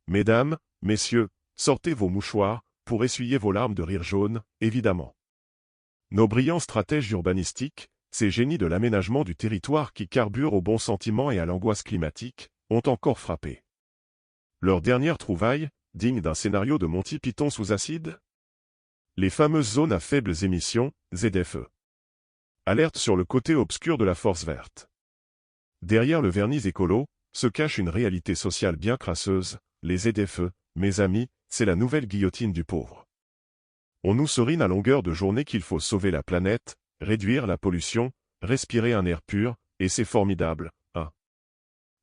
Mesdames, messieurs, sortez vos mouchoirs, pour essuyer vos larmes de rire jaune, évidemment. Nos brillants stratèges urbanistiques, ces génies de l'aménagement du territoire qui carburent aux bons sentiments et à l'angoisse climatique, ont encore frappé. Leur dernière trouvaille, digne d'un scénario de Monty Python sous acide? Les fameuses zones à faibles émissions, ZFE. Alerte sur le côté obscur de la force verte. Derrière le vernis écolo, se cache une réalité sociale bien crasseuse. Les ZFE, mes amis, c'est la nouvelle guillotine du pauvre. On nous serine à longueur de journée qu'il faut sauver la planète, réduire la pollution, respirer un air pur, et c'est formidable, hein.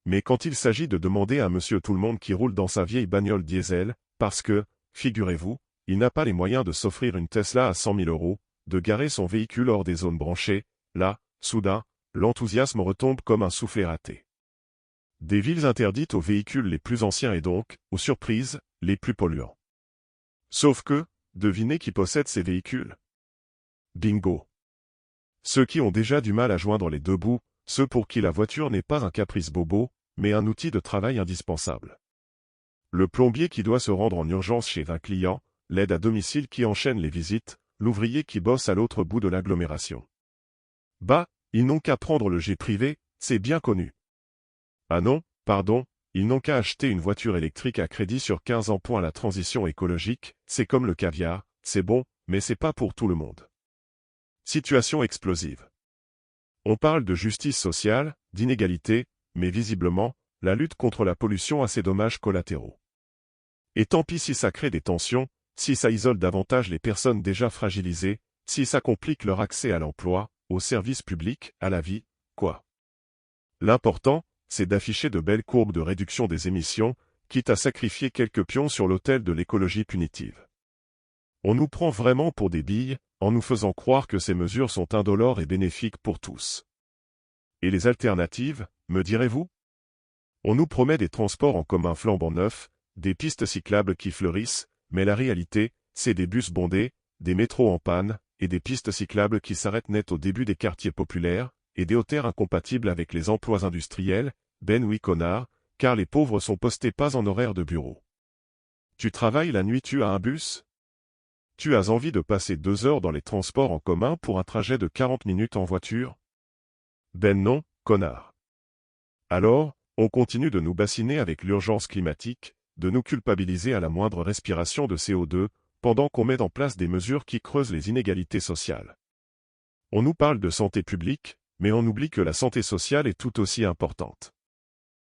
Mais quand il s'agit de demander à monsieur tout-le-monde qui roule dans sa vieille bagnole diesel, parce que, figurez-vous, il n'a pas les moyens de s'offrir une Tesla à 100 000 €, de garer son véhicule hors des zones branchées, là, soudain, l'enthousiasme retombe comme un soufflet raté. Des villes interdites aux véhicules les plus anciens et donc, aux surprises, les plus polluants. Sauf que, devinez qui possède ces véhicules? Bingo! Ceux qui ont déjà du mal à joindre les deux bouts, ceux pour qui la voiture n'est pas un caprice bobo, mais un outil de travail indispensable. Le plombier qui doit se rendre en urgence chez un client, l'aide à domicile qui enchaîne les visites, l'ouvrier qui bosse à l'autre bout de l'agglomération. Bah, ils n'ont qu'à prendre le jet privé, c'est bien connu. Ah non, pardon, ils n'ont qu'à acheter une voiture électrique à crédit sur 15 ans. La transition écologique, c'est comme le caviar, c'est bon, mais c'est pas pour tout le monde. Situation explosive. On parle de justice sociale, d'inégalité, mais visiblement, la lutte contre la pollution a ses dommages collatéraux. Et tant pis si ça crée des tensions, si ça isole davantage les personnes déjà fragilisées, si ça complique leur accès à l'emploi, aux services publics, à la vie, quoi. L'important, c'est d'afficher de belles courbes de réduction des émissions, quitte à sacrifier quelques pions sur l'autel de l'écologie punitive. On nous prend vraiment pour des billes, en nous faisant croire que ces mesures sont indolores et bénéfiques pour tous. Et les alternatives, me direz-vous? On nous promet des transports en commun flambant neufs, des pistes cyclables qui fleurissent, mais la réalité, c'est des bus bondés, des métros en panne, et des pistes cyclables qui s'arrêtent net au début des quartiers populaires, et des hauteurs incompatibles avec les emplois industriels, ben oui connard, car les pauvres sont postés pas en horaire de bureau. Tu travailles la nuit, tu as un bus? Tu as envie de passer 2 heures dans les transports en commun pour un trajet de 40 minutes en voiture? Ben non, connard. Alors, on continue de nous bassiner avec l'urgence climatique, de nous culpabiliser à la moindre respiration de CO2, pendant qu'on met en place des mesures qui creusent les inégalités sociales. On nous parle de santé publique, mais on oublie que la santé sociale est tout aussi importante.